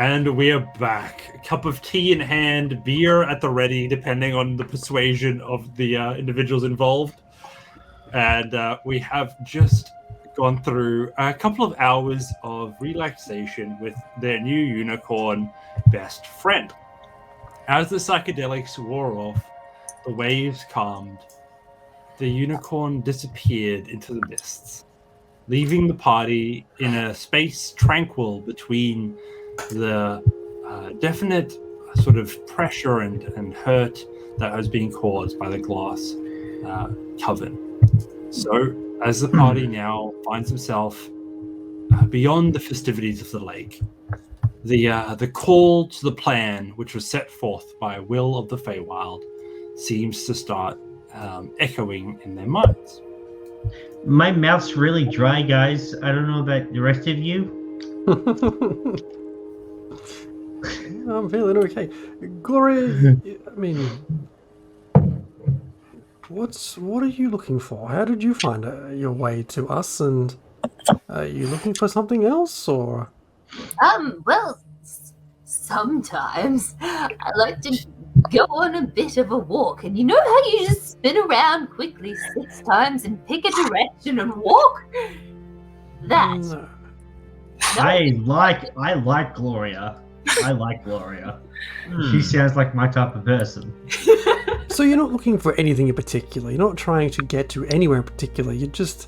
And we are back. A cup of tea in hand, beer at the ready, depending on the persuasion of the individuals involved. And we have just gone through a couple of hours of relaxation with their new unicorn best friend. As the psychedelics wore off, the waves calmed. The unicorn disappeared into the mists, leaving the party in a space tranquil between the definite sort of pressure and hurt that has been caused by the glass coven. So, as the party now finds itself beyond the festivities of the lake, the call to the plan, which was set forth by Will of the Feywild, seems to start echoing in their minds. My mouth's really dry, guys. I don't know about the rest of you. I'm feeling okay. Gloria, I mean, what are you looking for? How did you find your way to us? And are you looking for something else, or? Well, sometimes I like to go on a bit of a walk, and you know how you just spin around quickly 6 times and pick a direction and walk? That. No. I like Gloria. I like Gloria. She sounds like my type of person. So you're not looking for anything in particular. You're not trying to get to anywhere in particular. You're just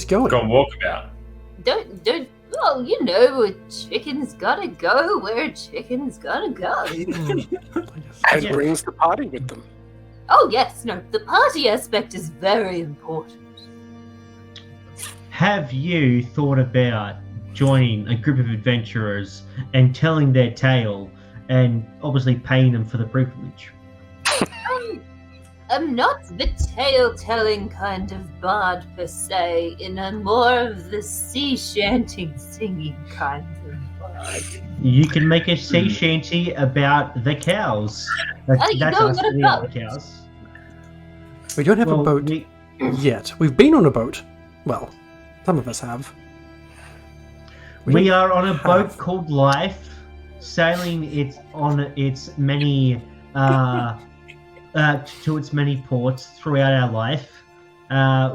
going. Go and walk about. Don't. Well, you know, a chicken's gotta go where a chicken's gotta go. And brings the party with them. Oh yes, no, the party aspect is very important. Have you thought about joining a group of adventurers and telling their tale and obviously paying them for the privilege? I'm not the tale-telling kind of bard per se, in a more of the sea chanting singing kind of bard. You can make a sea shanty about the cows. That's us, we are the cows. We don't have a boat yet. We've been on a boat. Well, some of us have. We are on a boat called Life, sailing it on its many to its many ports throughout our life.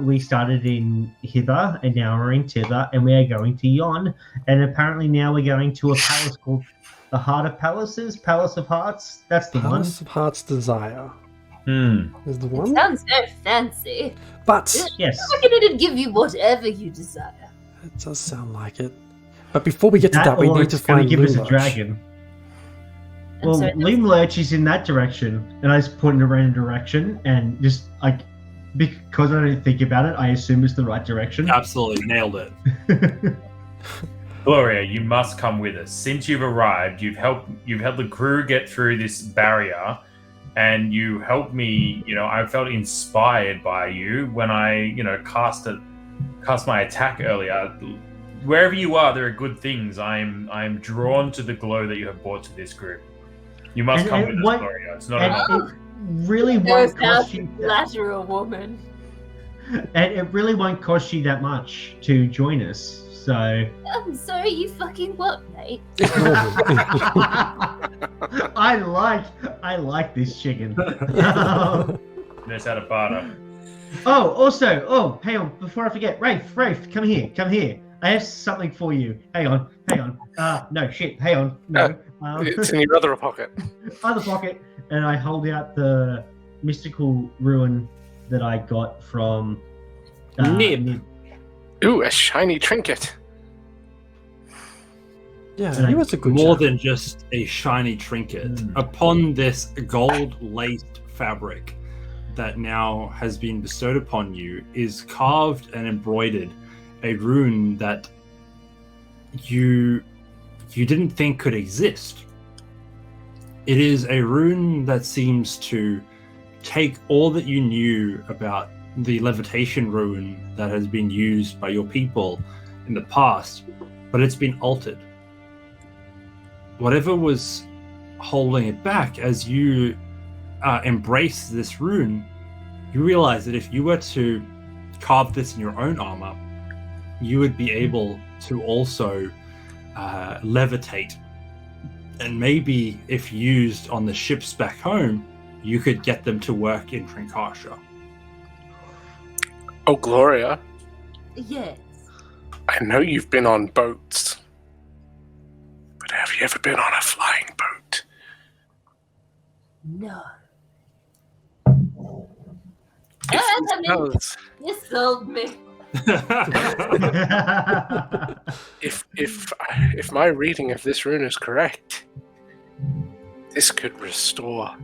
We started in Hither, and now we're in Tither, and we are going to Yon, and apparently now we're going to a palace called the Heart of Palaces, Palace of Hearts. That's the one. Palace of Heart's Desire. Is the one? Sounds very fancy. But yes, I reckon it'd give you whatever you desire. It does sound like it. But before we get to that, we or need it's to gonna find give us a Loomlurch. dragon. Well, Loomlurch is in that direction, and I just point in a random direction, and just like because I don't think about it, I assume it's the right direction. Absolutely nailed it. Gloria, you must come with us. Since you've arrived, you've helped the crew get through this barrier, and you helped me. You know, I felt inspired by you when I, cast my attack earlier. Wherever you are, there are good things. I'm drawn to the glow that you have brought to this group. You must come with us, Gloria. It's not enough. It really won't cost you. Flatter a woman. And it really won't cost you that much to join us. So I'm sorry, you fucking what, mate? I like this chicken. Knows how to barter. Also, hang on, before I forget, Rafe, come here. I have something for you. Hang on. No, shit, hang on. No. It's in your other pocket. Other pocket. And I hold out the mystical ruin that I got from Nib. Ooh, a shiny trinket. Yeah, he was a good More job. than just a shiny trinket. Upon this gold-laced fabric that now has been bestowed upon you is carved and embroidered a rune that you didn't think could exist. It is a rune that seems to take all that you knew about the Levitation Ruin that has been used by your people in the past, but it's been altered. Whatever was holding it back, as you embrace this rune, you realize that if you were to carve this in your own armor, you would be able to also levitate. And maybe if used on the ships back home, you could get them to work in Trinkasha. Oh, Gloria, Yes. I know you've been on boats, but have you ever been on a flying boat? No. If I this mean, does, you sold me. if my reading of this rune is correct, this could restore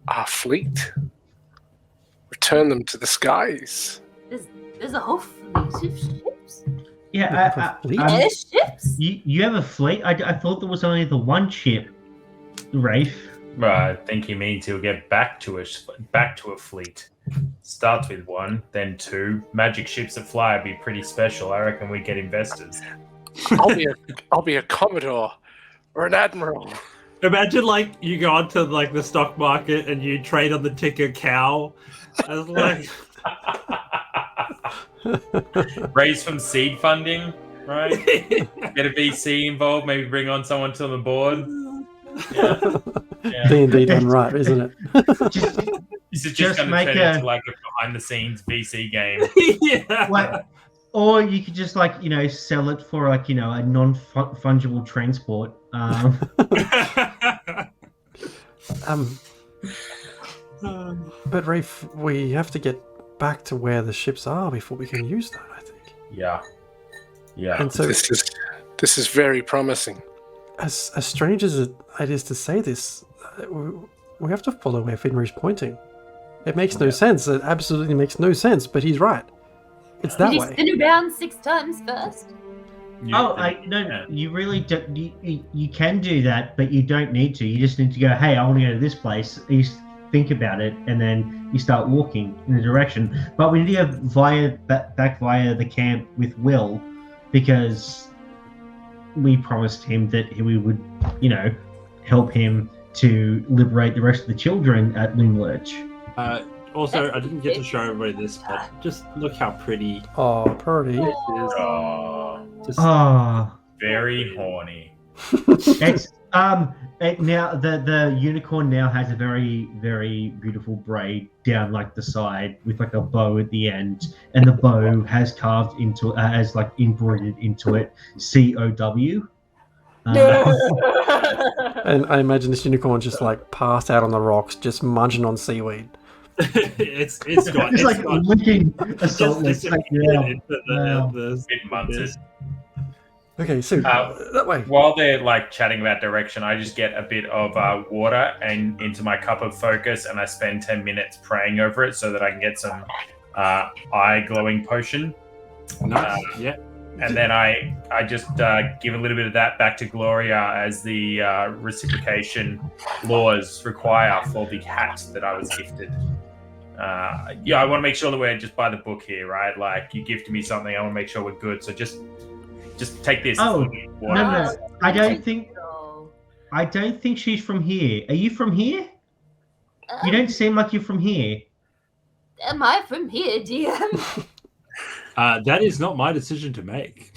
our fleet, return them to the skies. There's a whole fleet of ships. Yeah, Fleet? Airships? you have a fleet? I thought there was only the one ship, Rafe. Well, I think he means he'll get back to a fleet. Starts with 1, then 2. Magic ships that fly would be pretty special. I reckon we get investors. I'll be a commodore or an admiral. Imagine like you go onto like the stock market and you trade on the ticker cow. I was like, Raise from seed funding, right? Get a VC involved, maybe bring on someone to the board. Yeah. D&D done right, isn't it? This is Just just going to make turn a- into like a behind-the-scenes VC game. yeah. Like, or you could just sell it for a non-fungible transport. But Rafe, we have to get back to where the ships are before we can use them, I think. Yeah. And so, This is very promising. as strange as it is to say this, we have to follow where Finry's pointing. It makes no sense. It absolutely makes no sense, but he's right. It's that Did you way. spin around 6 times first? You really don't. You can do that, but you don't need to. You just need to go, hey, I want to go to this place. You just think about it, and then you start walking in a direction. But we need to go back via the camp with Will, because we promised him that we would, help him to liberate the rest of the children at Loomlurch. Also, I didn't get to show everybody this, but just look how pretty Oh, pretty. this is. Oh, Just, very horny. It's now the unicorn now has a very, very beautiful braid down like the side with like a bow at the end, and the bow has carved into has like embroidered into it COW. And I imagine this unicorn just like passed out on the rocks, just munching on seaweed. it's got It's like got licking a just salt lick. disappeared into Wow. the Bit munted. Okay, so that way. While they're like chatting about direction, I just get a bit of water and into my cup of focus, and I spend 10 minutes praying over it so that I can get some eye glowing potion. Nice. Yeah. And then I just give a little bit of that back to Gloria as the reciprocation laws require for the hat that I was gifted. I want to make sure that we're just by the book here, right? Like, you gifted me something, I want to make sure we're good. So just take this. Oh, water. no. I don't think No. she's from here. Are you from here? You don't seem like you're from here. Am I from here, DM? That is not my decision to make.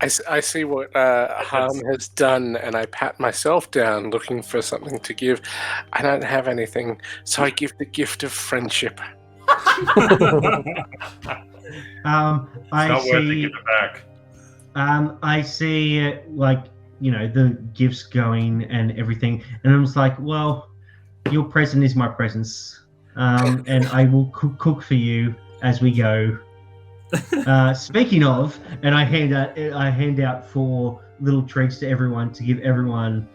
I see what Harm has done, and I pat myself down looking for something to give. I don't have anything, so I give the gift of friendship. I Not worth to see. give it back. I see, the gifts going and everything, and I'm just like, well, your present is my presence, and I will cook for you as we go. Speaking of, and I hand out 4 little treats to everyone to give everyone,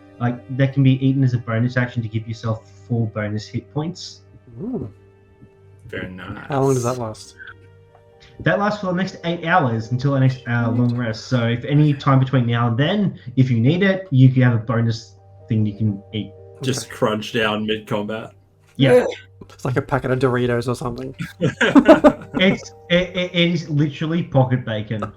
that can be eaten as a bonus action to give yourself 4 bonus hit points. Ooh. Very nice. How long does that last? That lasts for the next 8 hours until the next long rest. So if any time between now and then, if you need it, you can have a bonus thing you can eat. Just crunch down mid combat. Yeah, It's like a packet of Doritos or something. it is literally pocket bacon.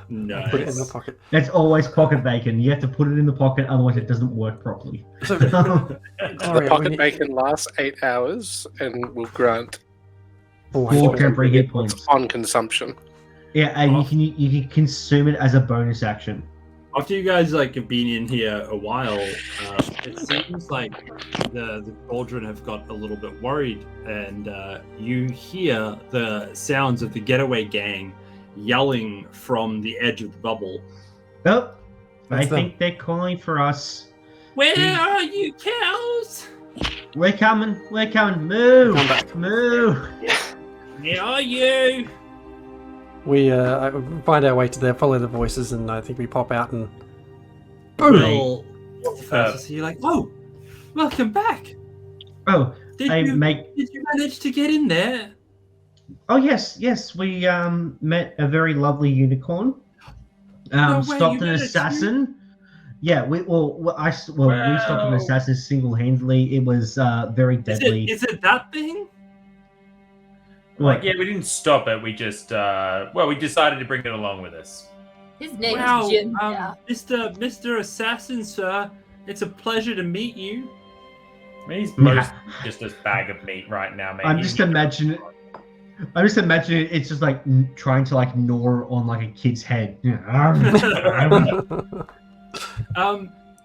Nice. Put it in the pocket. That's always pocket bacon. You have to put it in the pocket, otherwise it doesn't work properly. So, The Gloria, pocket bacon lasts 8 hours and will grant 4 temporary hit points. on consumption. Yeah, and you can consume it as a bonus action. After you guys like have been in here a while, it seems like the children have got a little bit worried, and you hear the sounds of the Getaway Gang yelling from the edge of the bubble. Oh, I That's them. think they're calling for us. Where are you, cows? We're coming. Move, Come back. move. Where are you? We find our way to there, follow the voices, and I think we pop out and. Well, the first to see you like, oh, welcome back. Oh, Did I you make. did you manage to get in there? Oh yes. We met a very lovely unicorn. No way, Stopped you an did it, assassin. Yeah, we stopped an Wow. assassin single-handedly. It was very deadly. Is it that thing? What? Yeah, we didn't stop it. We just, we decided to bring it along with us. His name's Wow, Jim. now. Mr. Assassin, sir. It's a pleasure to meet you. I mean, he's mostly just a bag of meat right now, man. I'm just imagining it's just like trying to like gnaw on like a kid's head.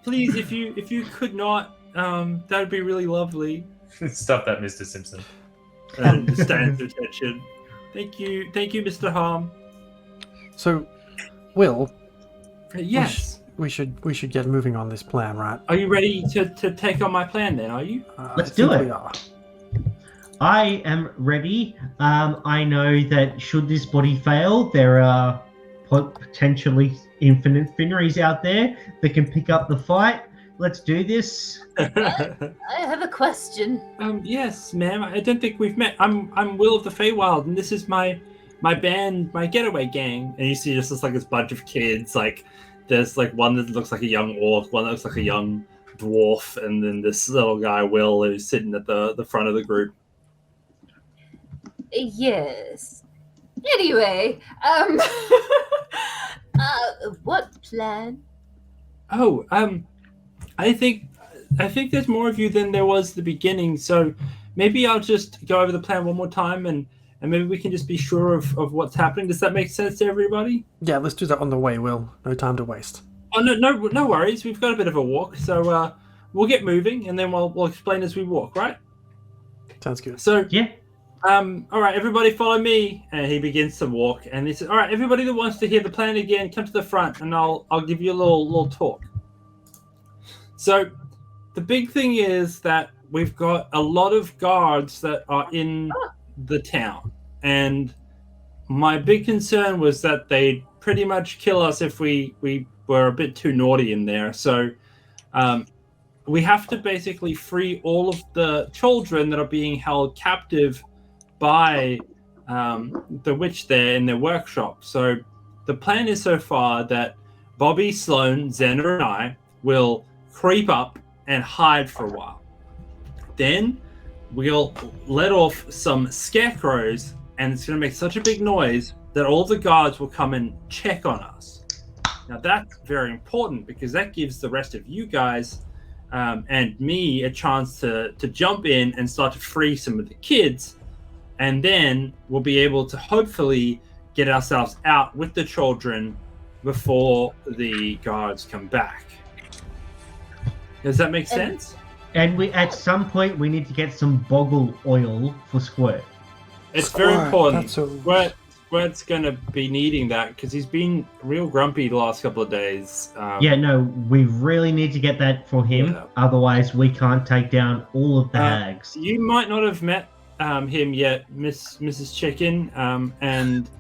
Please, if you could not, that would be really lovely. Stop that, Mr. Simpson. And stands to attention. Thank you, Mr. Harm. So, Will, Yes. we should get moving on this plan, right? Are you ready to take on my plan then? Are you? Let's I do think it. We are. I am ready. I know that should this body fail, there are potentially infinite Finneries out there that can pick up the fight. Let's do this. I have a question. Yes, ma'am. I don't think we've met. I'm Will of the Feywild, and this is my band, my Getaway Gang. And you see just this bunch of kids. Like there's like one that looks like a young orc, one that looks like a young dwarf, and then this little guy Will who's sitting at the front of the group. Yes. Anyway, what plan? Oh, I think there's more of you than there was at the beginning. So maybe I'll just go over the plan one more time, and maybe we can just be sure of what's happening. Does that make sense to everybody? Yeah, let's do that on the way, Will. No time to waste. Oh no worries. We've got a bit of a walk, so we'll get moving, and then we'll explain as we walk, right? Sounds good. So Yeah. all right, everybody follow me. And he begins to walk, and he says, all right, everybody that wants to hear the plan again, come to the front, and I'll give you a little talk. So the big thing is that we've got a lot of guards that are in the town, and my big concern was that they'd pretty much kill us if we were a bit too naughty in there. So we have to basically free all of the children that are being held captive by the witch there in their workshop. So the plan is so far that Bobby, Sloan, Xander, and I will creep up and hide for a while. Then we'll let off some scarecrows, and it's going to make such a big noise that all the guards will come and check on us. Now that's very important because that gives the rest of you guys and me a chance to jump in and start to free some of the kids. And then we'll be able to hopefully get ourselves out with the children before the guards come back. Does that make sense? And we at some point we need to get some boggle oil for Squirt. It's very Squirt, important. that's a- Squirt's going to be needing that because he's been real grumpy the last couple of days. Yeah, no, we really need to get that for him. Yeah. Otherwise, we can't take down all of the hags. You might not have met him yet, Mrs. Chicken, and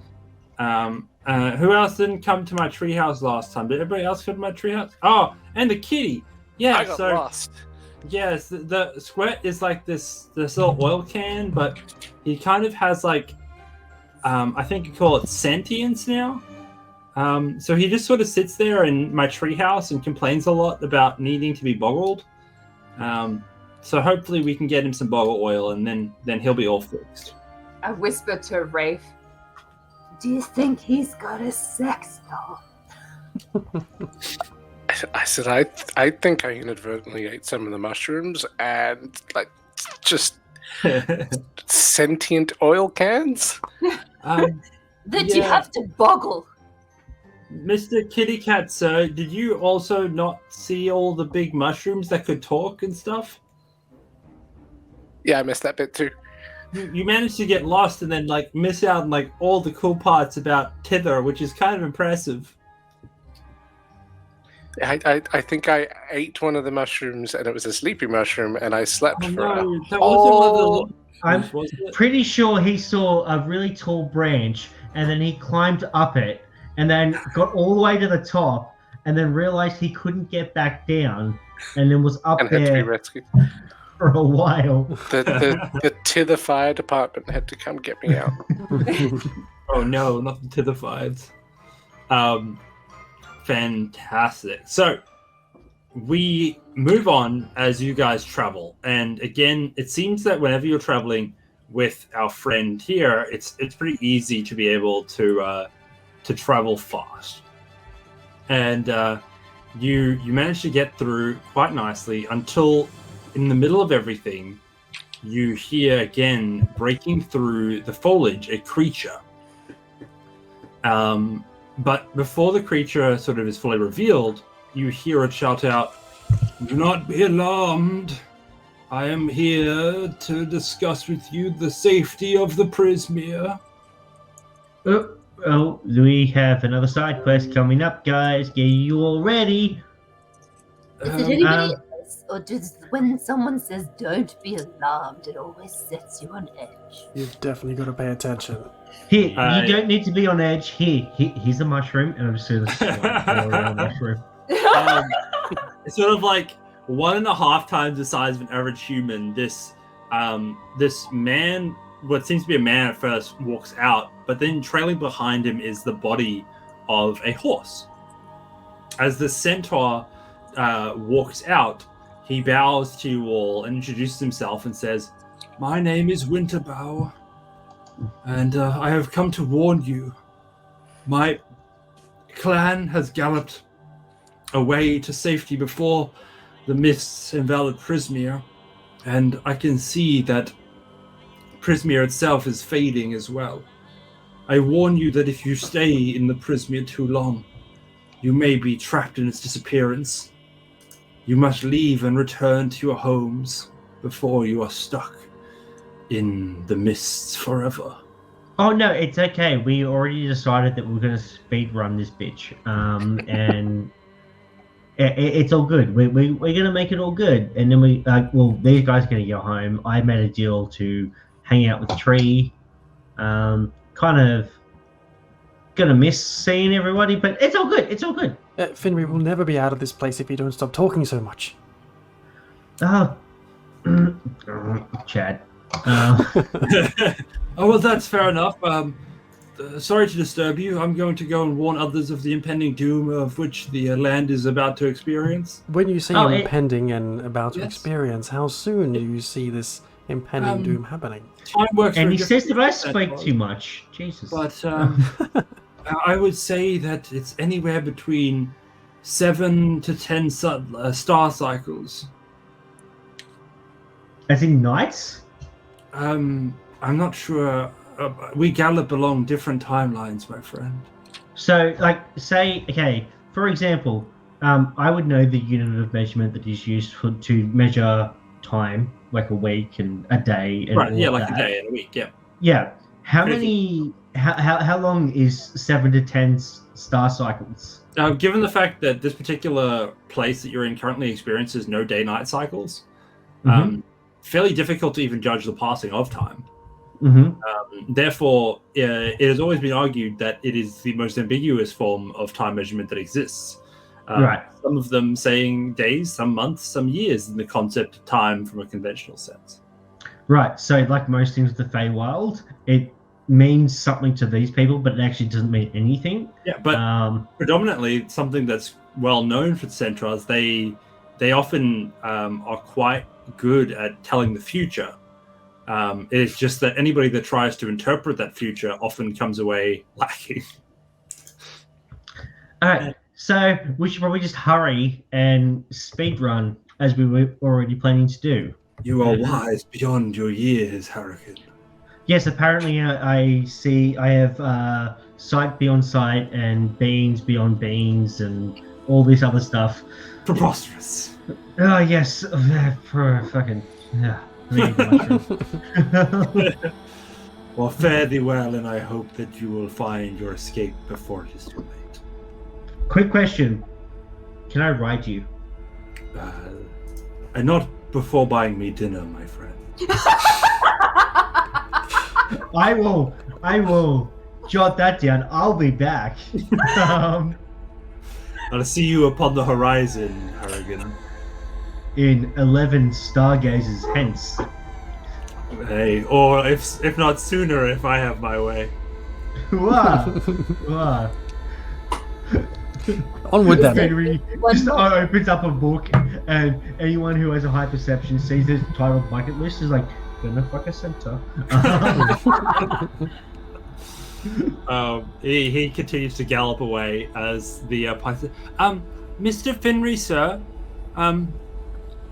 who else didn't come to my treehouse last time? Did everybody else come to my treehouse? Oh, and the kitty. Yeah, I got lost. Yes, the Squirt is like this little oil can, but he kind of has like, I think you call it sentience now. So he just sort of sits there in my treehouse and complains a lot about needing to be boggled. So hopefully we can get him some boggle oil, and then he'll be all fixed. I whisper to Rafe. Do you think he's got a sex doll? I said, I think I inadvertently ate some of the mushrooms and like just sentient oil cans. that you Yeah. have to boggle. Mr. Kitty Cat, sir, did you also not see all the big mushrooms that could talk and stuff? Yeah, I missed that bit too. You managed to get lost and then like miss out on like all the cool parts about Tither, which is kind of impressive. I think I ate one of the mushrooms and it was a sleepy mushroom and I slept Oh for a no, that wasn't one of the little I'm mushrooms, was it? pretty sure he saw a really tall branch and then he climbed up it and then got all the way to the top and then realized he couldn't get back down and then was up and had to be there rescued. for a while. The Tither Fire Department had to come get me out. Oh no, not the Titherfieds. Fantastic. So we move on as you guys travel, and again, it seems that whenever you're traveling with our friend here, it's pretty easy to be able to travel fast, and you manage to get through quite nicely until in the middle of everything, you hear again breaking through the foliage a creature. But before the creature sort of is fully revealed, you hear it shout out, "Do not be alarmed. I am here to discuss with you the safety of the Prismere." Oh, we have another side quest coming up, guys. Get you all ready. Is it anybody else? Or just when someone says don't be alarmed, it always sets you on edge? You've definitely got to pay attention. Here, you don't need to be on edge. Here's a mushroom, and I'm just going to slide all around the mushroom. It's sort of like 1.5 times the size of an average human. This man, what seems to be a man at first, walks out, but then trailing behind him is the body of a horse. As the centaur walks out, he bows to you all and introduces himself and says, "My name is Winterbow, and I have come to warn you. My clan has galloped away to safety before the mists envelop Prismere, and I can see that Prismere itself is fading as well. I warn you that if you stay in the Prismere too long, you may be trapped in its disappearance. You must leave and return to your homes before you are stuck in the mists forever." Oh no, it's okay. We already decided that we're gonna speed run this bitch, and it's all good. We're gonna make it all good, and then these guys are gonna go home. I made a deal to hang out with Tree. Kind of gonna miss seeing everybody, but it's all good. It's all good. Finry will never be out of this place if you don't stop talking so much. Oh, Chad. Oh, well, that's fair enough. Sorry to disturb you. I'm going to go and warn others of the impending doom of which the land is about to experience. When you say impending and about to Yes. experience, how soon do you see this impending doom happening? Time works And very he says that I differently, spoke too much. Jesus. But I would say that it's anywhere between 7 to 10 star cycles. As in nights? I'm not sure. We gallop along different timelines, my friend. So, for example, I would know the unit of measurement that is used to measure time, like a week and a day. And Right, all yeah, of like that. a day and a week, yeah. Yeah. How Pretty- many? How long is 7 to 10 star cycles? Given the fact that this particular place that you're in currently experiences no day-night cycles, fairly difficult to even judge the passing of time. Therefore, it has always been argued that it is the most ambiguous form of time measurement that exists. Right. Some of them saying days, some months, some years in the concept of time from a conventional sense. Right. So, like most things with the Feywild, it means something to these people, but it actually doesn't mean anything. Yeah, but predominantly something that's well known for the Centaurs, they often are quite good at telling the future. It's just that anybody that tries to interpret that future often comes away lacking. All right. So we should probably just hurry and speed run as we were already planning to do. You are wise beyond your years, Hurricane. Yes, apparently I have sight beyond sight and beings beyond beings and all this other stuff. Preposterous. Oh yes, for fucking yeah. Really mushroom. Well, fare thee well, and I hope that you will find your escape before it is too late. Quick question: can I ride you? And not before buying me dinner, my friend. I will jot that down. I'll be back. I'll see you upon the horizon, Harrigan. In 11 stargazers hence. Hey, or if not sooner, if I have my way. Wow. Onward then. Henry just opens up a book, and anyone who has a high perception sees the title bucket list is like, gonna fuck a center. He continues to gallop away as the pilot. Mr. Finry, sir.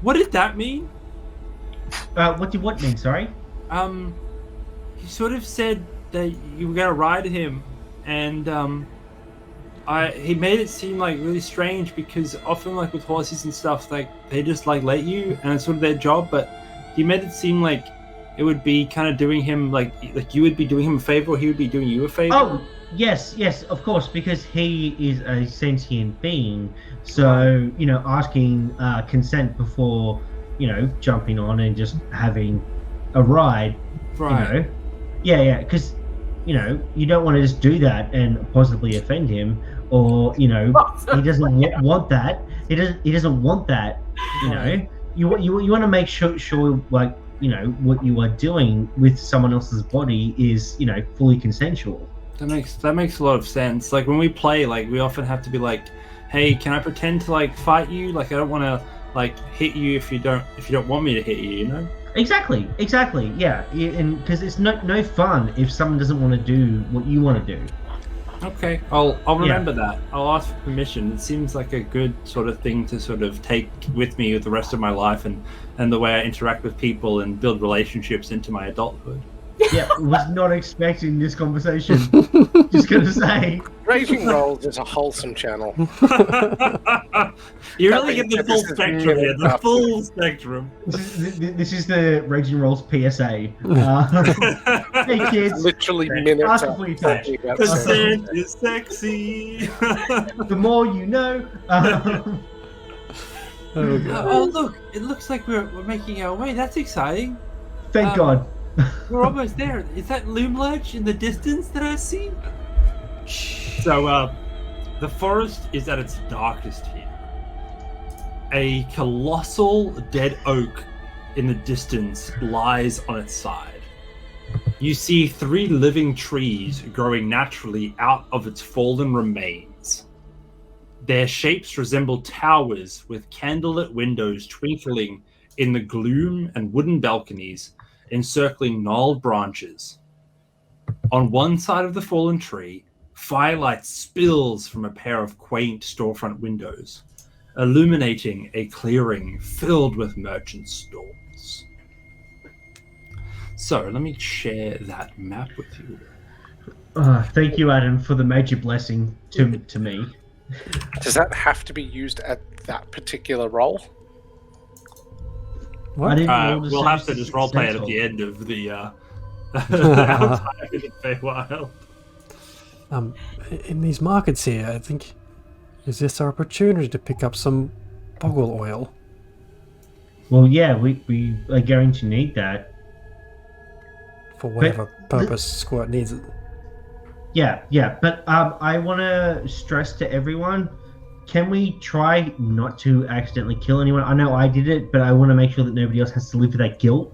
What did that mean? What did what mean? Sorry. He sort of said that you were gonna ride him, and he made it seem like really strange because often like with horses and stuff, like they just like let you, and it's sort of their job. But he made it seem like it would be kind of doing him like you would be doing him a favor, or he would be doing you a favor. Oh, yes, of course, because he is a sentient being. So, asking consent before, jumping on and just having a ride. Right. Yeah, because, you don't want to just do that and possibly offend him, or, he doesn't want that. He doesn't want that, You want to make sure like, what you are doing with someone else's body is, fully consensual. That makes a lot of sense. Like when we play, like we often have to be like, "Hey, can I pretend to like fight you? Like I don't want to like hit you if you don't want me to hit you, Exactly. Yeah, and because it's no fun if someone doesn't want to do what you want to do. Okay, I'll remember that. I'll ask for permission. It seems like a good sort of thing to sort of take with me the rest of my life and the way I interact with people and build relationships into my adulthood. Yeah, was not expecting this conversation. Just gonna say. Raging Rolls is a wholesome channel. You really get the full spectrum here. The full spectrum. This is the Raging Rolls PSA. Hey kids. Literally minutes ask after before you touch. talking about Consent is sexy. The more you know. Oh look! It looks like we're making our way. That's exciting. Thank God. We're almost there. Is that Loomlurch in the distance that I see? So, the forest is at its darkest here. A colossal dead oak in the distance lies on its side. You see 3 living trees growing naturally out of its fallen remains. Their shapes resemble towers with candlelit windows twinkling in the gloom and wooden balconies encircling gnarled branches. On one side of the fallen tree, firelight spills from a pair of quaint storefront windows, illuminating a clearing filled with merchant stalls. So, let me share that map with you. Thank you, Adam, for the major blessing to me. Does that have to be used at that particular role? What? We'll have to just roleplay it at the end of the outside in Feywild. In these markets here, I think, is this our opportunity to pick up some boggle oil? Well, yeah, we are going to need that. For whatever purpose Squirt needs it. Yeah, but I want to stress to everyone, can we try not to accidentally kill anyone? I know I did it, but I want to make sure that nobody else has to live with that guilt.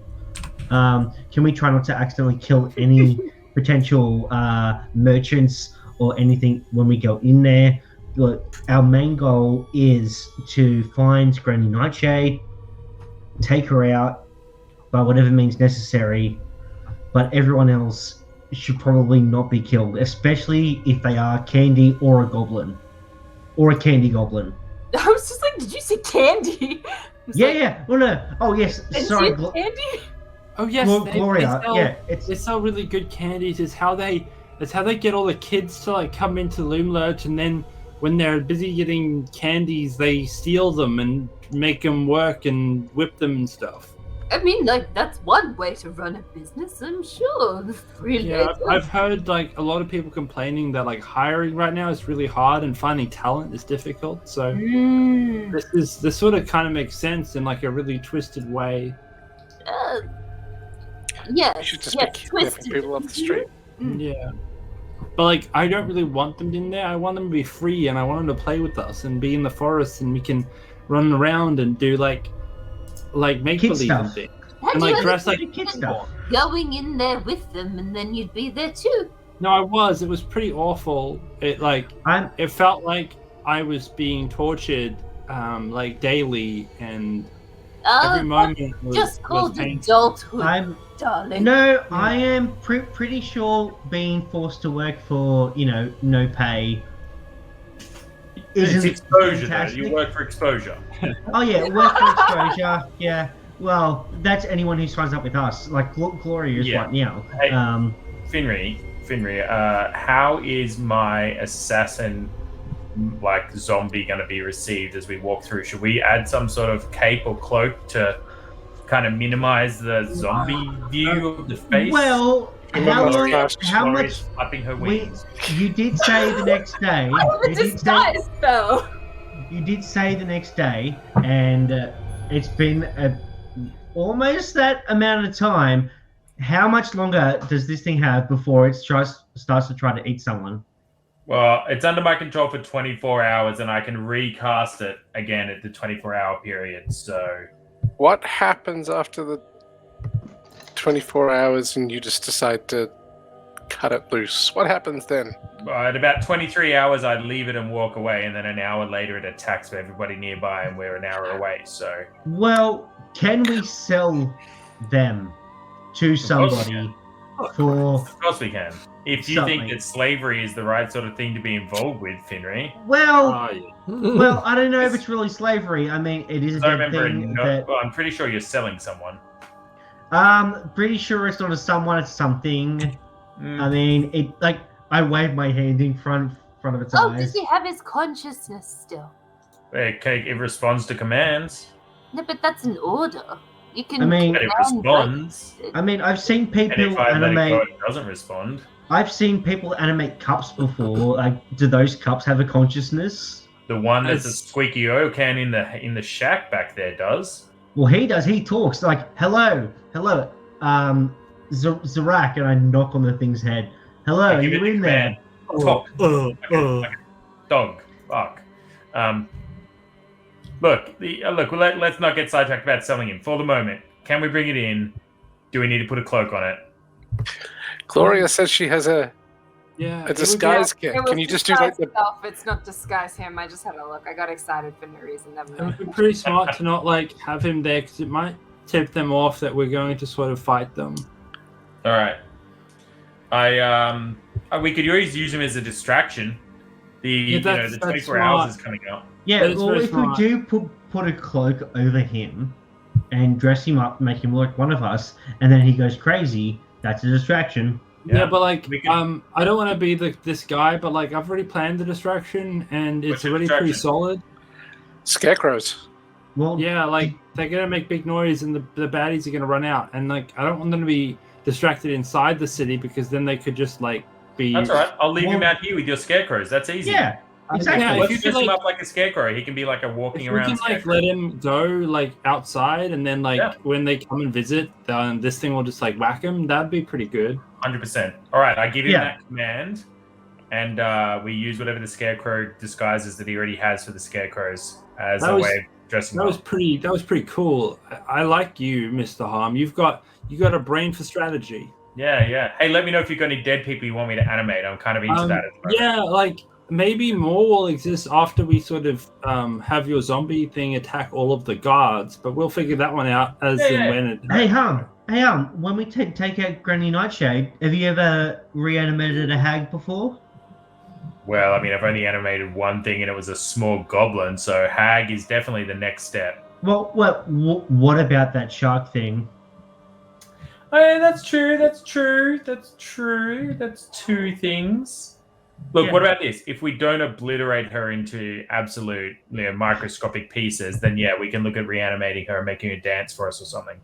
Can we try not to accidentally kill any potential merchants or anything when we go in there? Look, our main goal is to find Granny Nightshade, take her out by whatever means necessary, but everyone else should probably not be killed, especially if they are Candy or a goblin. Or a candy goblin. I was just like, did you say candy? Yeah. Oh no. Oh yes. And Sorry. candy? Oh yes, Gloria. sell, Yeah, they sell really good candies. It's how they get all the kids to like come into Loomlurch, and then when they're busy getting candies, they steal them and make them work and whip them and stuff. I mean, like, that's one way to run a business, I'm sure. Really. Yeah, I've heard like a lot of people complaining that like hiring right now is really hard and finding talent is difficult. So this sort of kind of makes sense in like a really twisted way. Yes. You should just be kidnapping people off the street. Yeah. But like, I don't really want them in there. I want them to be free, and I want them to play with us and be in the forest, and we can run around and do like make believe and things, and like dress like kid stuff. Going in there with them, and then you'd be there too. No, I was. It was pretty awful. It it felt like I was being tortured, like daily, and every moment was just called painful. adulthood, darling. No, I am pretty sure being forced to work for no pay. It's exposure, fantastic. though. You work for exposure. Oh yeah, work for exposure. Yeah. Well, that's anyone who signs up with us. Like Gloria is right now. Hey, Finri, how is my assassin zombie going to be received as we walk through? Should we add some sort of cape or cloak to kind of minimize the zombie view of the face? Well, how much? Flapping her wings. You did say the next day. Disguise spell. You did say the next day, and it's been almost that amount of time. How much longer does this thing have before it starts to try to eat someone? Well, it's under my control for 24 hours, and I can recast it again at the 24-hour period. So, what happens after the 24 hours and you just decide to cut it loose? What happens then? At about 23 hours, I'd leave it and walk away, and then an hour later, it attacks everybody nearby, and we're an hour away. So, well, can we sell them to somebody for? Of course we can. If you think that slavery is the right sort of thing to be involved with, Finri. Well, well, I don't know if it's really slavery. I mean, it is a dead thing. Well, I'm pretty sure you're selling someone. Pretty sure it's not a someone. It's something. I mean, I wave my hand in front of its eyes. Does he have his consciousness still? Okay, it responds to commands. No, but that's an order. You can. I mean, it responds. I mean, I've seen people and if I animate. let it go, it doesn't respond. I've seen people animate cups before. Like, do those cups have a consciousness? The one that's a squeaky oil can in the shack back there does. Well, he does. He talks like, "Hello, Zarak," and I knock on the thing's head. "Hello, are you in there?" Talk. Like a dog. Fuck. Look. Let's not get sidetracked about selling him. For the moment, can we bring it in? Do we need to put a cloak on it? Gloria says she has a disguise kit. Can you just do like the? It's not disguise him. I just had a look. I got excited for no reason. Never It mind. would be pretty smart to not have him there, because it might tip them off that we're going to sort of fight them. All right. We could always use him as a distraction. The 24 hours is coming up. Yeah, well, if we do put a cloak over him and dress him up, make him look like one of us, and then he goes crazy, that's a distraction. Yeah, but I don't want to be this guy, but I've already planned the distraction, and it's already pretty solid. Scarecrows. Well, yeah, they're gonna make big noise, and the baddies are gonna run out, and I don't want them to be distracted inside the city, because then they could just be. That's all right. I'll leave him out here with your scarecrows. That's easy. Yeah, exactly. Yeah, Let's dress him up like a scarecrow. He can be a walking around. We can let him go outside, and then when they come and visit, this thing will just whack him. That'd be pretty good. 100%. All right, I give him that command, and we use whatever the scarecrow disguises that he already has for the scarecrows as a way of dressing up. That was pretty cool. I like you, Mr. Harm. You got a brain for strategy. Yeah. Hey, let me know if you've got any dead people you want me to animate. I'm kind of into that. Yeah, maybe more will exist after we sort of have your zombie thing attack all of the guards, but we'll figure that one out when it. Hey, when we take out Granny Nightshade, have you ever reanimated a hag before? Well, I've only animated one thing, and it was a small goblin, so hag is definitely the next step. Well, what about that shark thing? Oh, that's true. That's true. That's true. That's two things. Look, Yeah. what about this? If we don't obliterate her into absolute microscopic pieces, then yeah, we can look at reanimating her and making her dance for us or something.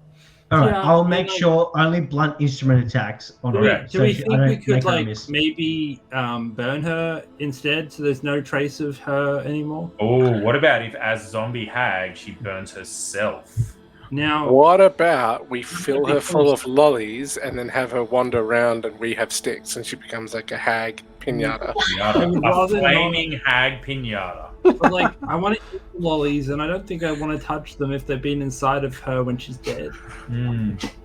All right, Yeah, I'll I mean, make like- sure only blunt instrument attacks on Do her. we, do we I think we don't could make her like miss. maybe burn her instead, so there's no trace of her anymore? Oh, what about if, as zombie hag, she burns herself? Now, What about we fill be her full cool. of lollies and then have her wander around and we have sticks and she becomes like a hag pinata? I would A rather not- flaming hag pinata. but like, I want to eat the lollies, and I don't think I want to touch them if they've been inside of her when she's dead.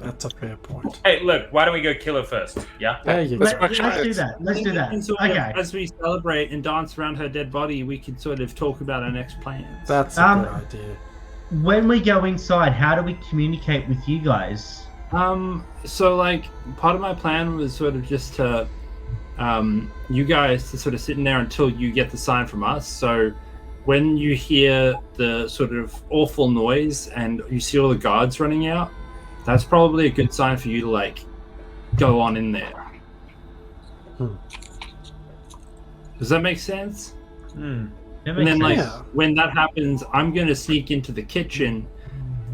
That's a fair point. Hey, look, why don't we go kill her first? Yeah? There you Let's go. work Let's on do it. that. Let's do that. And sort of, Okay. as we celebrate and dance around her dead body, we can sort of talk about our next plans. That's a good idea. When we go inside, how do we communicate with you guys? So like, part of my plan was sort of just to, you guys to sort of sit in there until you get the sign from us. So when you hear the sort of awful noise and you see all the guards running out, that's probably a good sign for you to like go on in there. Does that make sense? That And makes then, like, sense. Yeah. when that happens, I'm going to sneak into the kitchen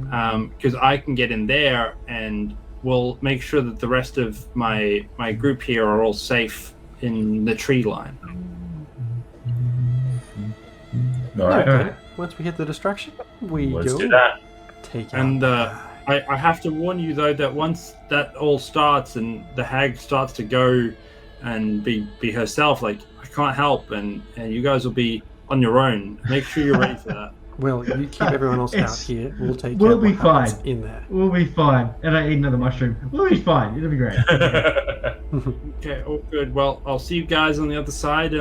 because I can get in there, and we'll make sure that the rest of my group here are all safe in the tree line. All right. Okay. Alright. Once we hit the distraction, we Let's go do that. take out. And I have to warn you, though, that once that all starts and the hag starts to go and be herself, like, I can't help, and you guys will be on your own. Make sure you're ready for that. Well, you keep everyone else out It's- here. We'll take we'll care of be what happens fine. in there. We'll be fine. And I eat another mushroom. We'll be fine. It'll be great. Okay, all good. Well, I'll see you guys on the other side.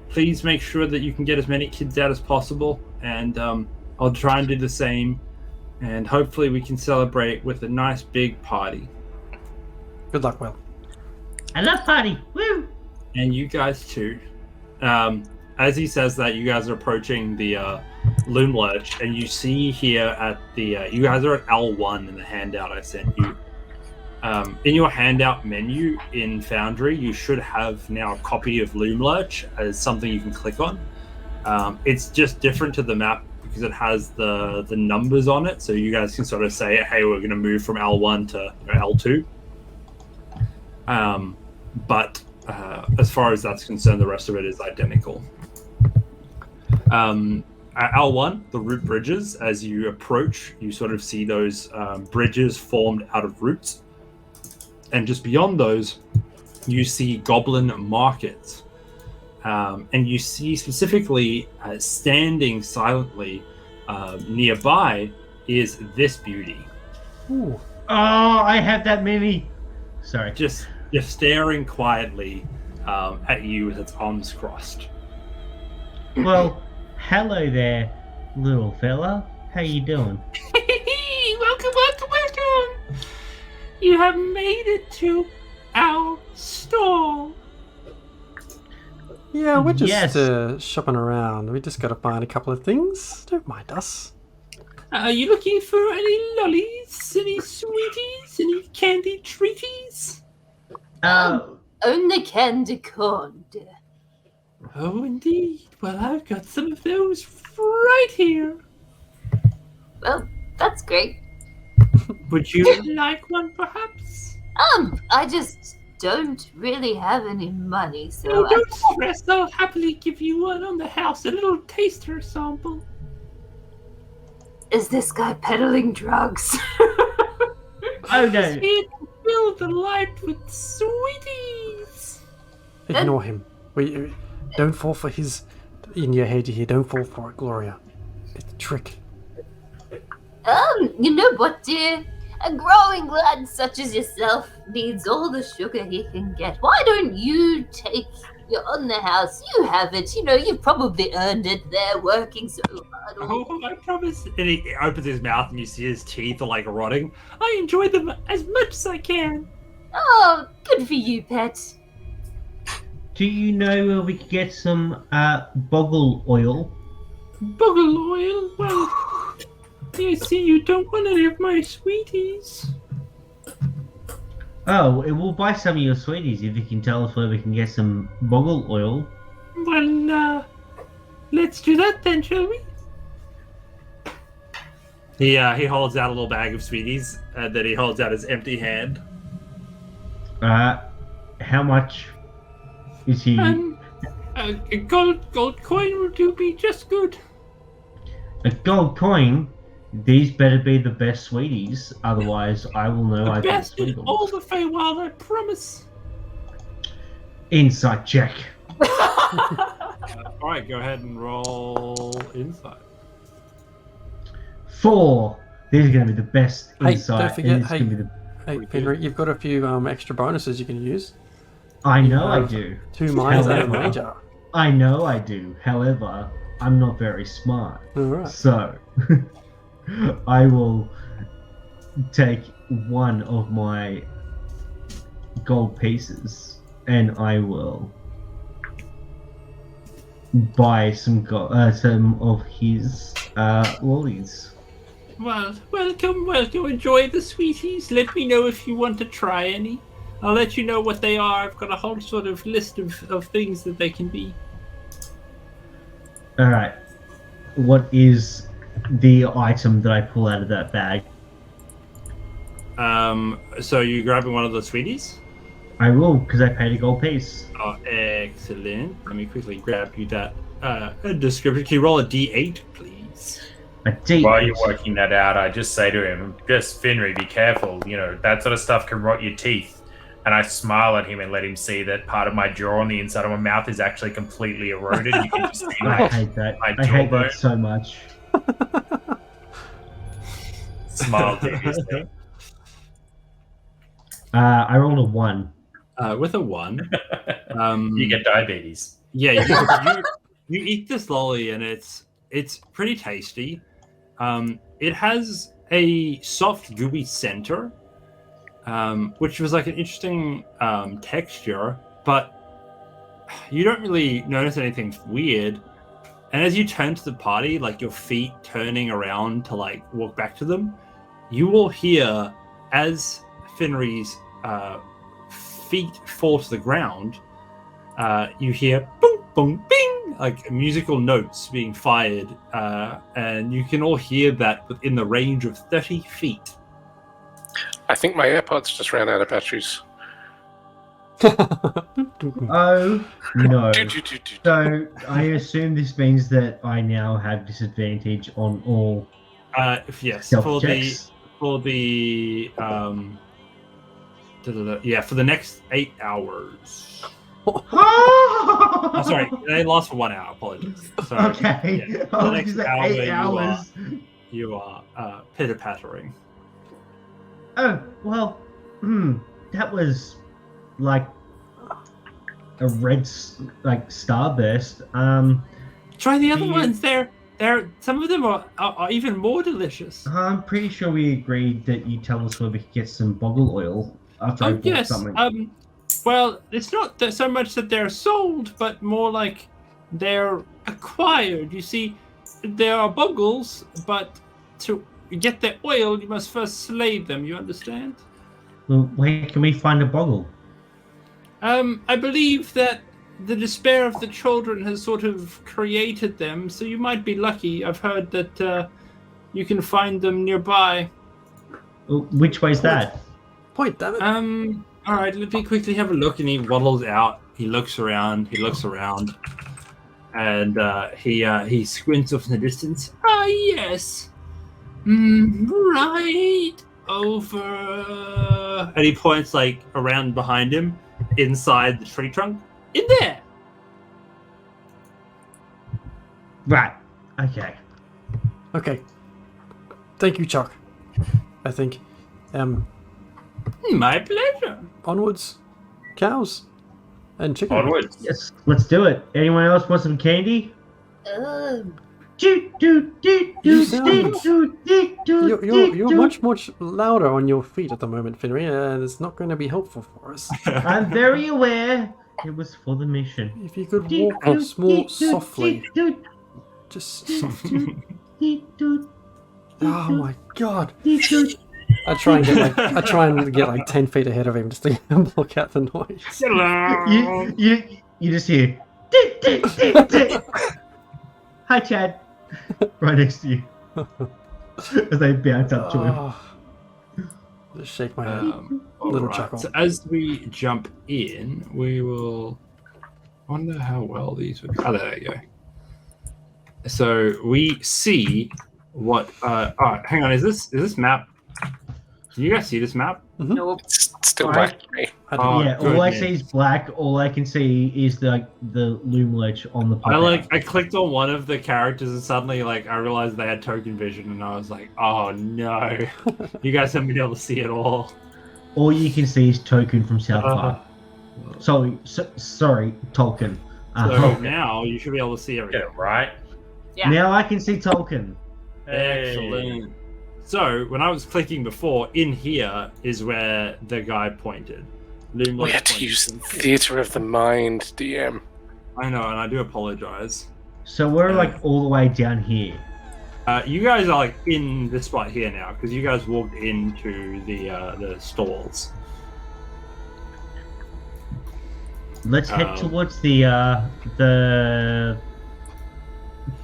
Please make sure that you can get as many kids out as possible, and I'll try and do the same. And hopefully, we can celebrate with a nice big party. Good luck, Will. I love party. Woo! And you guys too. As he says that, you guys are approaching the Loomlurch, and you see here at the you guys are at L1 in the handout I sent you. In your handout menu in Foundry, you should have now a copy of Loomlurch as something you can click on. It's just different to the map because it has the numbers on it, so you guys can sort of say, hey, we're going to move from L1 to L2. But as far as that's concerned, the rest of it is identical. At L1, the root bridges, as you approach, you sort of see those bridges formed out of roots. And just beyond those, you see goblin markets. And you see specifically standing silently nearby is this beauty. Ooh. Oh, I have that mini. Sorry. Just staring quietly at you with its arms crossed. Well, hello there, little fella. How you doing? Welcome. You have made it to our stall. Yeah, we're just Yes. shopping around. We just got to find a couple of things. Don't mind us. Are you looking for any lollies, any sweeties, any candy treaties? Only candy corn, dear. Oh, indeed. Well, I've got some of those right here. Well, that's great. Would you like one, perhaps? I just don't really have any money, so Oh, don't stress. I'll happily give you one on the house, a little taster sample. Is this guy peddling drugs? Oh no. He's here to fill the light with sweeties. Ignore him. We don't fall for his in your head here. Don't fall for it, Gloria. It's a trick. You know what, dear? A growing lad such as yourself needs all the sugar he can get. Why don't you you're on the house, you have it, you've probably earned it there working so hard. Oh, I promise. And he opens his mouth and you see his teeth are like rotting. I enjoy them as much as I can. Oh, good for you, pet. Do you know where we could get some boggle oil? Buggle oil? Well, I see you don't want any of my sweeties. Oh, we'll buy some of your sweeties if you can tell us where we can get some boggle oil. Well, let's do that then, shall we? He holds out a little bag of sweeties, and then he holds out his empty hand. How much is he? A gold coin will do be just good. A gold coin? These better be the best sweeties, otherwise I will know I The bought best in sweeties. all the Feywild, I promise. Insight check. All right, go ahead and roll insight. 4. These are going to be the best Hey, insight. don't forget, and it's gonna be the... Hey, Henry, you've got a few extra bonuses you can use. I know I have do. 2 minds and a However- major. I know I do. However, I'm not very smart. Alright. So, I will take one of my gold pieces and I will buy some of his lollies. Well, welcome. Enjoy the sweeties. Let me know if you want to try any. I'll let you know what they are. I've got a whole sort of list of things that they can be. All right. What is the item that I pull out of that bag? So you're grabbing one of the sweeties? I will, because I paid a gold piece. Oh, excellent. Let me quickly grab you that description. Can you roll a d8, please? A D. While you're working that out, I just say to him, just Finry, be careful. You know, that sort of stuff can rot your teeth. And I smile at him and let him see that part of my jaw on the inside of my mouth is actually completely eroded. You can just see I my hate that. my I hate jawbone. that so much. smile deviously. I rolled a 1. With a 1. You get diabetes. Yeah, you eat this lolly and it's pretty tasty. It has a soft, gooey center, which was like an interesting texture, but you don't really notice anything weird. And as you turn to the party, like your feet turning around to like walk back to them, you will hear as Finry's feet fall to the ground. You hear boom, boom, bing, like musical notes being fired, and you can all hear that within the range of 30 feet. I think my AirPods just ran out of batteries. Oh, no. Do, do, do, do. So, I assume this means that I now have disadvantage on all Yes, stealth for checks. the for the next 8 hours. Oh, sorry, they last for 1 hour. Apologies. Sorry. Okay. Yeah, for Oh, the next is that hour, 8 hours? you are pitter pattering. Oh, well, that was like a red starburst. Try the other you- ones. They're some of them are even more delicious. I'm pretty sure we agreed that you tell us where we could get some boggle oil after I Oh bought yes. something. Well, it's not so much that they're sold, but more like they're acquired. You see, there are boggles, but to get their oil, you must first slay them. You understand? Well, where can we find a boggle? I believe that the despair of the children has sort of created them, so you might be lucky. I've heard that you can find them nearby. Which way's that? Point, damn it. All right, let me quickly have a look. And he waddles out. He looks around. And he squints off in the distance. Ah, yes. Right over. And he points like around behind him, inside the tree trunk. In there. Right. Okay. Okay. Thank you, Chuck. I think. My pleasure. Onwards. Cows. And chicken. Onwards. Yes, let's do it. Anyone else want some candy? You're much louder on your feet at the moment, Finry, and it's not going to be helpful for us. I'm very aware. It was for the mission. If you could walk more softly. Just softly. Oh my god. I try and get like 10 feet ahead of him just to block out the noise. Hello. You just hear. "Tick, tick, tick, tick." Hi, Chad. Right next to you. As they bounce up to him. Oh, just shake my head. Little chuckle. So as we jump in, we will wonder how well these would. Oh, there you go. So we see what. Oh, hang on. Is this map? Can you guys see this map? Nope. It's still Alright. black to me. Oh, Yeah, all I goodness. see is black. All I can see is the Loomlurch on the puppet. I clicked on one of the characters and suddenly I realized they had token vision and I was like, oh no, you guys haven't been able to see it all. All you can see is Token from South Park. Sorry, Tolkien. So now you should be able to see Get everything. it right. Yeah. Now I can see Tolkien. Excellent. So when I was clicking before, in here is where the guy pointed. Loomlurch We had to pointed. use theatre of the mind, DM. I know, and I do apologize. So we're like all the way down here. You guys are like in this spot here now because you guys walked into the stalls. Let's head towards the You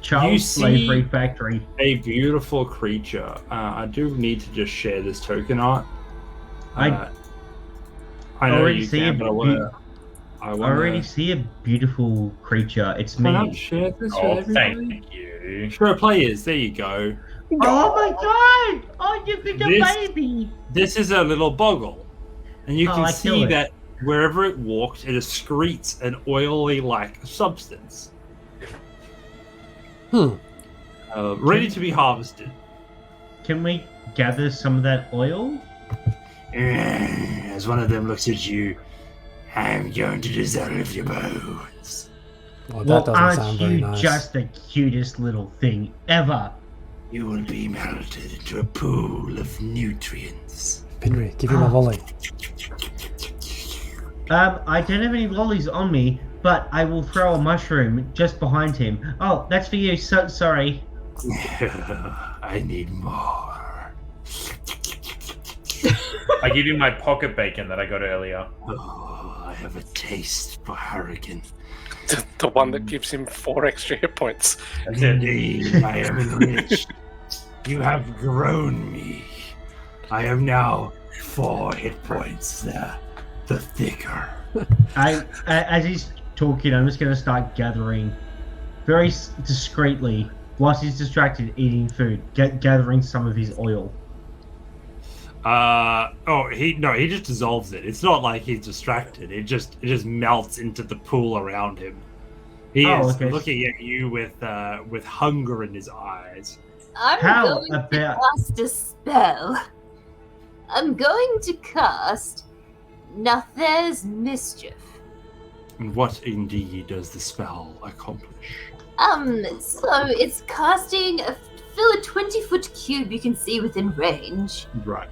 child see- slavery factory. A beautiful creature. I do need to just share this token art. I know already you see can, it, but I I already see a beautiful creature. It's Can I me. share this Oh, with everybody? thank you. Sure, players. There you go. Oh my god! Oh, you got a This- baby! This is a little boggle, and you Oh, can I see kill it. that wherever it walks, it excretes an oily-like substance, ready to be harvested. Can we gather some of that oil? As one of them looks at you, I'm going to dissolve your bones. Well, Well, that doesn't aren't sound very you nice. just the cutest little thing ever? You will be melted into a pool of nutrients. Pinry, give him a volley. I don't have any lollies on me, but I will throw a mushroom just behind him. Oh, that's for you. So sorry. I need more. I give you my pocket bacon that I got earlier. Oh, I have a taste for Hurricane. The one that gives him 4 extra hit points. That's it. Indeed, I am enriched. You have grown me. I am now 4 hit points. The thicker. As he's talking, I'm just going to start gathering very discreetly whilst he's distracted eating food, gathering some of his oil. He just dissolves it. It's not like he's distracted. It just melts into the pool around him. He is looking at you with hunger in his eyes. I'm How going to about- cast a spell. I'm going to cast Nather's Mischief. And what indeed does the spell accomplish? So it's casting fill a 20-foot cube you can see within range. Right.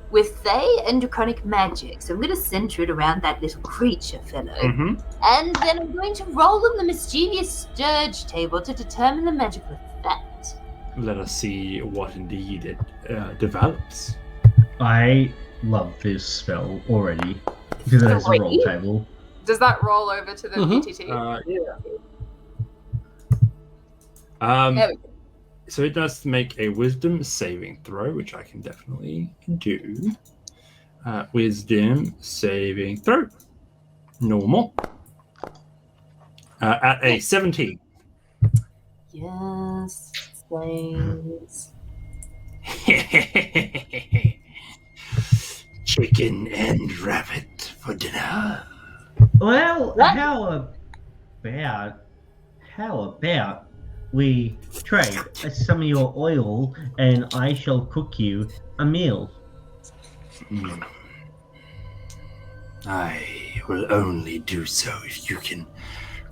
With Fey and Draconic magic. So I'm going to center it around that little creature fellow. Mm-hmm. And then I'm going to roll on the mischievous sturge table to determine the magical effect. Let us see what indeed it develops. I love this spell already because it has a roll table. Does that roll over to the PTT? There we go. So it does make a wisdom saving throw, which I can definitely do. Wisdom saving throw. Normal. At a 17. Yes, thanks. Chicken and rabbit for dinner. Well, What? how about we trade some of your oil and I shall cook you a meal. I will only do so if you can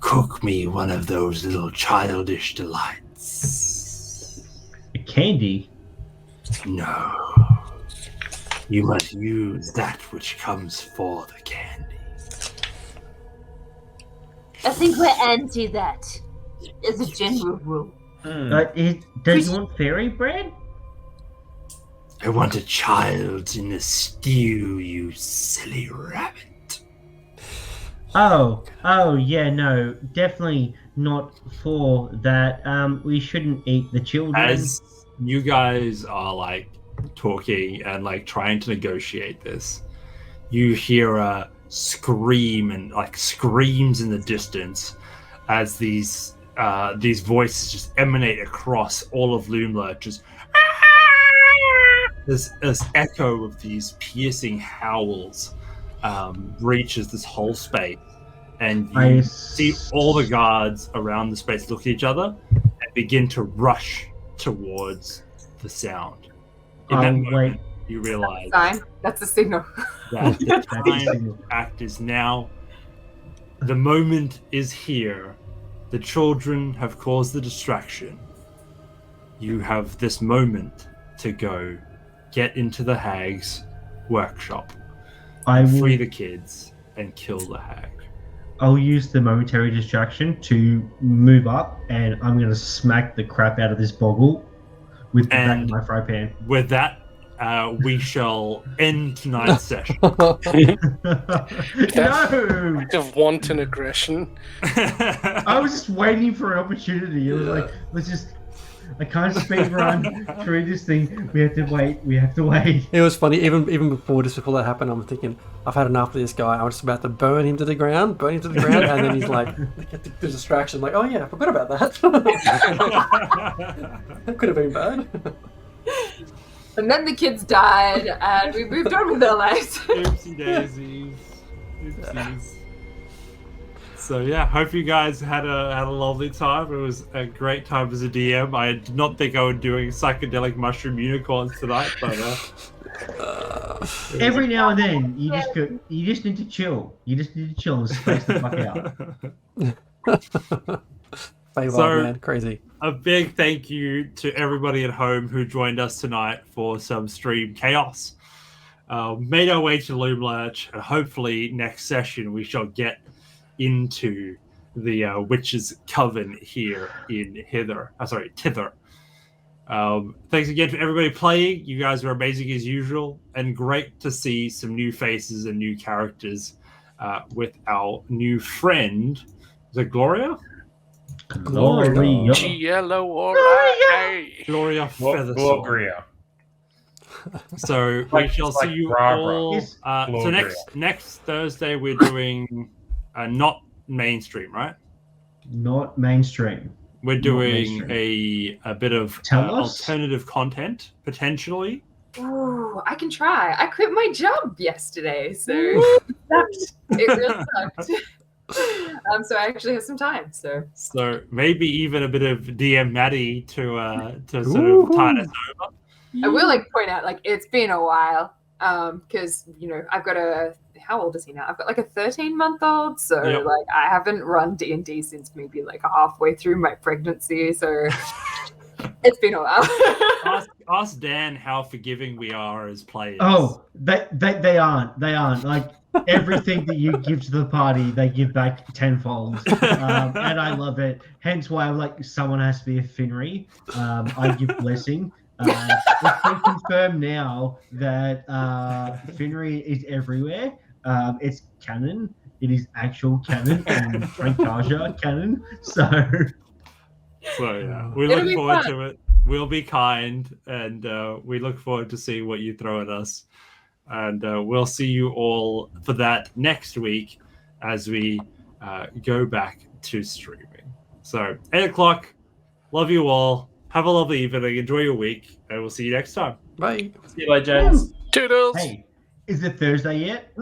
cook me one of those little childish delights. A candy? No. You must use that which comes for the candy. I think we're anti that, as a general rule. Does you want fairy bread? I want a child in the stew, you silly rabbit. Oh, yeah, no, definitely not for that. We shouldn't eat the children. As you guys are like talking and like trying to negotiate this, you hear a scream and like screams in the distance as these voices just emanate across all of Loomlurch. Just this echo of these piercing howls reaches this whole space, and you see all the guards around the space look at each other and begin to rush towards the sound. In that moment, you realize that's a signal that the time to act is now. The moment is here. The children have caused the distraction. You have this moment to go get into the hag's workshop, free the kids, and kill the hag. I'll use the momentary distraction to move up, and I'm going to smack the crap out of this boggle with the back of my fry pan. With that, we shall end tonight's session. No! Act of wanton aggression. I was just waiting for an opportunity. It was like, I can't speed run through this thing. We have to wait. It was funny, even before that happened, I'm thinking, I've had enough of this guy. I was just about to burn him to the ground, and then he's like, the distraction, like, oh yeah, I forgot about that. That could have been bad. And then the kids died, and we moved on with our lives. Oopsie daisies. Oopsies. So yeah, hope you guys had a lovely time. It was a great time as a DM. I did not think I would doing psychedelic mushroom unicorns tonight, but every now and then you just need to chill. You just need to chill and space the fuck out. Man, crazy. A big thank you to everybody at home who joined us tonight for some stream chaos. Made our way to Loomlurch, and hopefully next session we shall get into the Witch's Coven here in Tither. Thanks again to everybody playing. You guys are amazing as usual, and great to see some new faces and new characters with our new friend. Is it Gloria? Gloria Feathersword. So we shall see you all. So next Thursday we're doing not mainstream, right? Not mainstream. We're doing a bit of alternative content potentially. Ooh, I can try. I quit my job yesterday, so it really sucked. So I actually have some time. So maybe even a bit of DM Maddie to sort of tide us over. I will point out it's been a while because I've got how old is he now? I've got a 13-month-old, so I haven't run D&D since maybe halfway through my pregnancy, so it's been a while. ask Dan how forgiving we are as players. Oh, they aren't. Everything that you give to the party, they give back tenfold, and I love it. Hence why someone has to be a Finry. I give blessing. It's been confirmed now that Finry is everywhere. It's canon. It is actual canon and Frankaja canon. So yeah, we look forward to it. We'll be kind, and we look forward to see what you throw at us. And we'll see you all for that next week as we go back to streaming. So 8 o'clock. Love you all. Have a lovely evening. Enjoy your week, and we'll see you next time. Bye. See you later, James. Toodles. Hey, is it Thursday yet?